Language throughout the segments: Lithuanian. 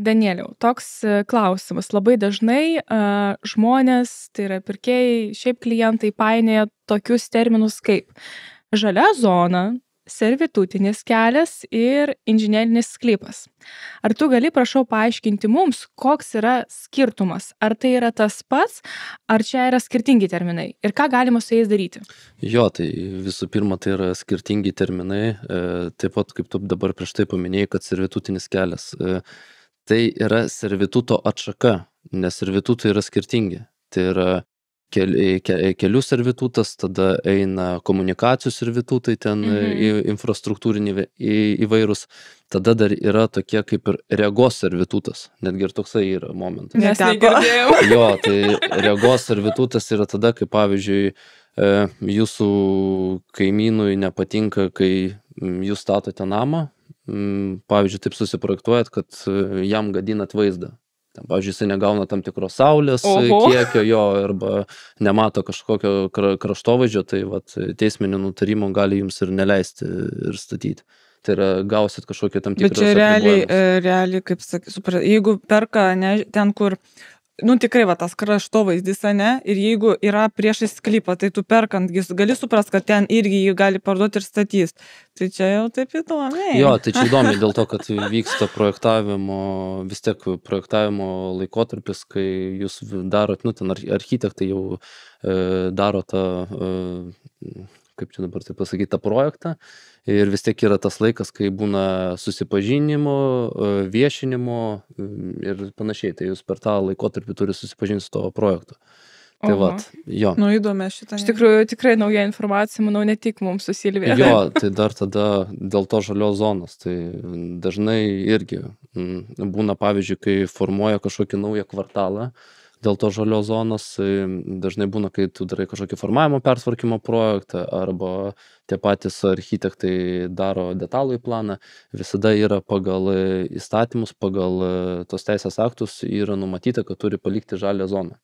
Danieliau, toks klausimas. Labai dažnai žmonės, tai yra pirkėjai, šiaip klientai painioja tokius terminus kaip žalia zona, servitutinis kelias ir inžinerinis sklypas. Ar tu gali, prašau, paaiškinti mums, koks yra skirtumas? Ar tai yra tas pats, ar čia yra skirtingi terminai? Ir ką galima su jais daryti? Jo, tai visų pirma, tai yra skirtingi terminai. Taip pat, kaip tu dabar prieš tai paminėjai, kad servitutinis kelias. Tai yra servituto atšaka, nes servitutai yra skirtingi. Tai yra kelių servitutas, tada eina komunikacijų servitutai, ten infrastruktūriniai įvairūs. Tada dar yra tokie kaip ir regos servitutas. Netgi ir toksai yra momentas. Nes negirdėjau. Jo, tai regos servitutas yra tada, kai pavyzdžiui, jūsų kaimynui nepatinka, kai jūs statote namą, pavyzdžiui, taip susiprojektuojat, kad jam gadinat vaizdą. Ten, pavyzdžiui, jisai negauna tam tikros saulės kiekio jo, arba nemato kažkokio kraštovaizdžio, tai vat, teisminio nutarimo gali jums ir neleisti ir statyti. Tai yra, gausit kažkokią tam tikrą... Bet čia realiai, kaip sakai, jeigu perka ten, kur tikrai va tas kraštovaizdis, ne, ir jeigu yra priešais sklypą, tai tu perkant, gali suprast, kad ten irgi jį gali parduoti ir statys. Tai čia jau taip įdomiai. Jo, tai čia įdomiai dėl to, kad vyksta projektavimo, vis tiek projektavimo laikotarpis, kai jūs darot, ten architektai jau daro tą, kaip čia dabar taip pasakyti, tą projektą. Ir vis tiek yra tas laikas, kai būna susipažinimo, viešinimo ir panašiai. Tai jūs per tą laikotarpį turi susipažinti su to projektu. Tai vat, jo. Įdomi šitą. Iš tikrųjų, tikrai nauja informacija, manau, ne tik mums su Silvija. Jo, tai dar tada dėl to žalios zonos. Tai dažnai irgi būna, pavyzdžiui, kai formuoja kažkokį naują kvartalą, dėl to žalios zonos dažnai būna, kai tu darai kažkokį formavimo pertvarkymo projektą arba tie patys architektai daro detalųjį planą, visada yra pagal įstatymus, pagal tos teisės aktus yra numatyta, kad turi palikti žalią zoną.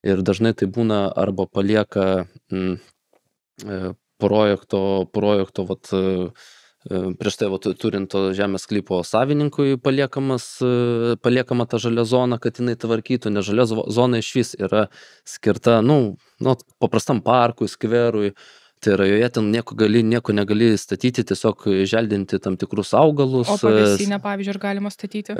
Ir dažnai tai būna arba palieka projekto vat, prieš tai turint to žemės sklypo savininkui paliekama ta žalia zona, kad jinai tvarkytų, nes žalia zona išvis yra skirta, paprastam parkui, skverui, tai yra joje ten nieko negali statyti, tiesiog želdinti tam tikrus augalus. O pavėsinę, pavyzdžiui, ar galima statyti?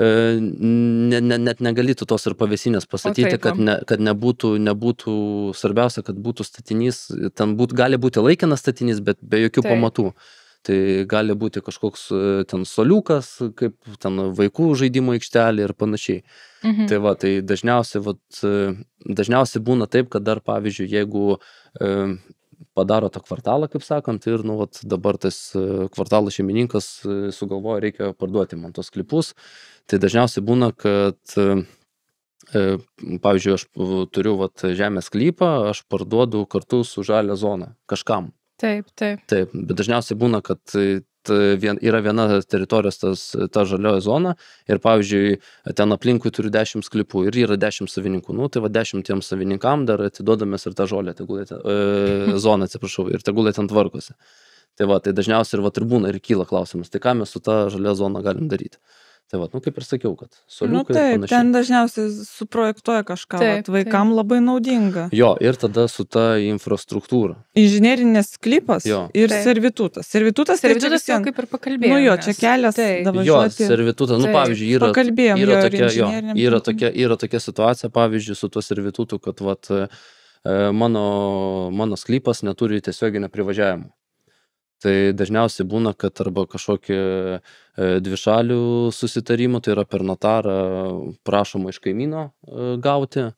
Net negalėtų tos ir pavėsinės pastatyti, kad nebūtų svarbiausia, kad būtų statinys, ten gali būti laikinas statinys, bet be jokių pamatų. Tai gali būti kažkoks ten soliukas, kaip ten vaikų žaidimo aikštelė ir panašiai. Tai va, tai dažniausiai būna taip, kad dar, pavyzdžiui, jeigu padaro tą kvartalą, kaip sakant, ir dabar tas kvartalo šeimininkas sugalvoja, reikia parduoti man tos sklypus, tai dažniausiai būna, kad pavyzdžiui, aš turiu žemės sklypą, aš parduodu kartu su žalia zona kažkam. Taip. Taip, bet dažniausiai būna, kad yra viena teritorijos ta žalioji zona ir, pavyzdžiui, ten aplinkui turiu 10 sklypų ir yra 10 savininkų. Tai 10 tiems savininkam dar atiduodamės ir tą žolę, zoną, atsiprašau, ir tegul ten tvarkosi. Tai dažniausiai ir būna ir kyla klausimas, tai ką mes su ta žalia zona galim daryti. Tai kaip ir sakiau, kad soliukai ir panašiai. Ten dažniausiai suprojektuoja kažką, vaikam labai naudinga. Jo, ir tada su ta infrastruktūra. Inžinerinės sklypas ir servitutas. Servitutas jau kaip ir pakalbėjome. Jo, čia kelias davažiuoti. Jo, servitutas, pavyzdžiui, yra tokia situacija, pavyzdžiui, su tuo servitutu, kad mano sklypas neturi tiesioginio privažiavimo. Tai dažniausiai būna, kad arba kažkokie dvišalių susitarimų, tai yra per notarą prašoma iš kaimyno gauti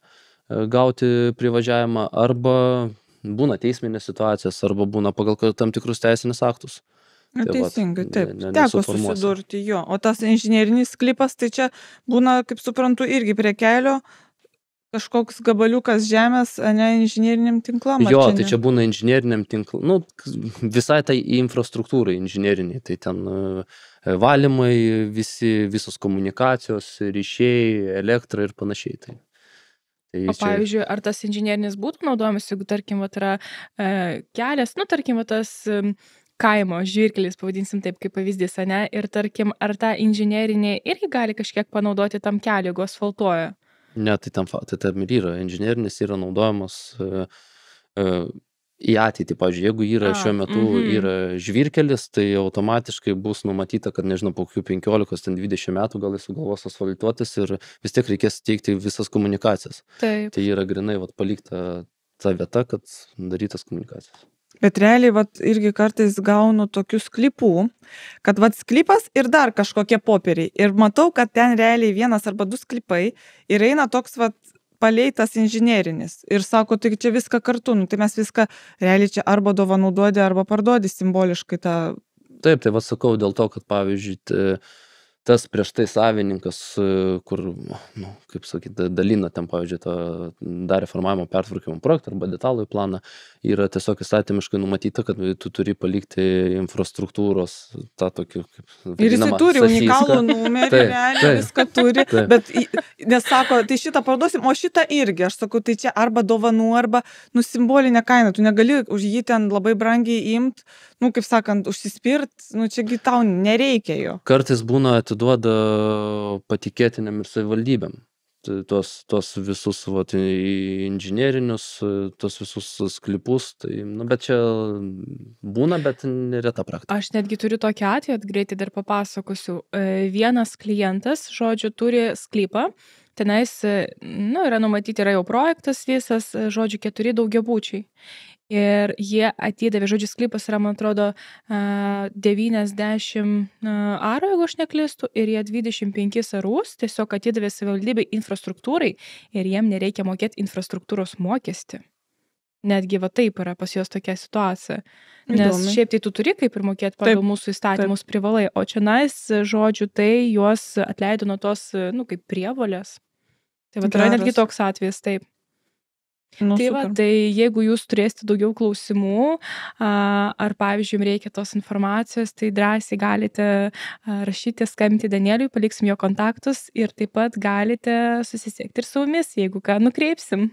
privažiavimą, arba būna teisminės situacijos, arba būna pagal tam tikrus teisinius aktus. Teisingai, taip. Teko susidurti, jo. O tas inžinerinis sklypas, tai čia būna, kaip suprantu, irgi prie kelio, kažkoks gabaliukas žemės, ne inžineriniam tinklam? Jo, tai čia būna inžineriniam tinklam, visai tai infrastruktūrai inžineriniai, tai ten valymai, visos komunikacijos, ryšiai, elektra ir panašiai. O pavyzdžiui, ar tas inžinerinis būtų naudojamas, jeigu, tarkim, yra kelias, tarkim, tas kaimo žvyrkelis, pavadinsim taip, kaip pavyzdys, ane, ir tarkim, ar ta inžinerinė irgi gali kažkiek panaudoti tam keliu, jeigu asfaltuoja? Ne, tai tam ir yra. Inžinerinis yra naudojamas į ateitį. Pavyzdžiui, jeigu yra šiuo metu yra žvyrkelis, tai automatiškai bus numatyta, kad, nežinau, po kokių 15-20 metų gal jis sugalvos asfaltuotis ir vis tiek reikės teikti visas komunikacijas. Taip. Tai yra grinai palikta ta vieta, kad darytas komunikacijas. Bet realiai, irgi kartais gaunu tokių sklypų, kad sklypas ir dar kažkokie popieriai. Ir matau, kad ten realiai 1 arba 2 sklypai ir eina toks paleitas inžinerinis. Ir sako, tai čia viską kartu, tai mes viską realiai čia arba dovanų duodi, arba parduodi simboliškai tą. Taip, tai sakau dėl to, kad pavyzdžiui, tas prieš tai savininkas, kur, kaip sakyti, dalina ten, pavyzdžiui, darė formavimo pertvarkymo projektą arba detalųjį planą, yra tiesiog įstatymiškai numatyta, kad tu turi palikti infrastruktūros tą tokį, kaip vadinamą, ir jis turi unikalų numerį, realiai viską turi, bet nes sako, tai šitą parduosim, o šitą irgi, aš sakau, tai čia arba dovanų, arba simbolinė kaina, tu negali už jį ten labai brangiai imt, kaip sakant, užsispirt, čiagi tau nereikia jo. Kartais būna atiduoda patikėtiniam ir savivaldybėm. Tos visus inžinerinius, tos visus sklypus, tai, bet čia būna, bet nereta praktika. Aš netgi turiu tokį atvejį, greitai dar papasakosiu. Vienas klientas, žodžiu, turi sklypą, tenais, yra numatyti, yra jau projektas visas, žodžiu, 4 daugiabučiai. Ir jie atidavė, žodžiu, sklypas yra, man atrodo, 90 arų, jeigu aš neklystu, ir jie 25 arus tiesiog atidavė savivaldybei infrastruktūrai ir jiem nereikia mokėti infrastruktūros mokestį. Netgi taip yra pas juos tokia situacija. Nes šiaip tai tu turi kaip ir mokėti pagal mūsų įstatymus privalai, o čia žodžiu, tai juos atleido nuo tos, kaip prievolės. Tai yra netgi toks atvejis, taip. Tai jeigu jūs turėsite daugiau klausimų, ar pavyzdžiui, jums reikia tos informacijos, tai drąsiai galite rašyti, skambinti Danieliui, paliksim jo kontaktus ir taip pat galite susisiekti ir su mumis, jeigu ką nukreipsim.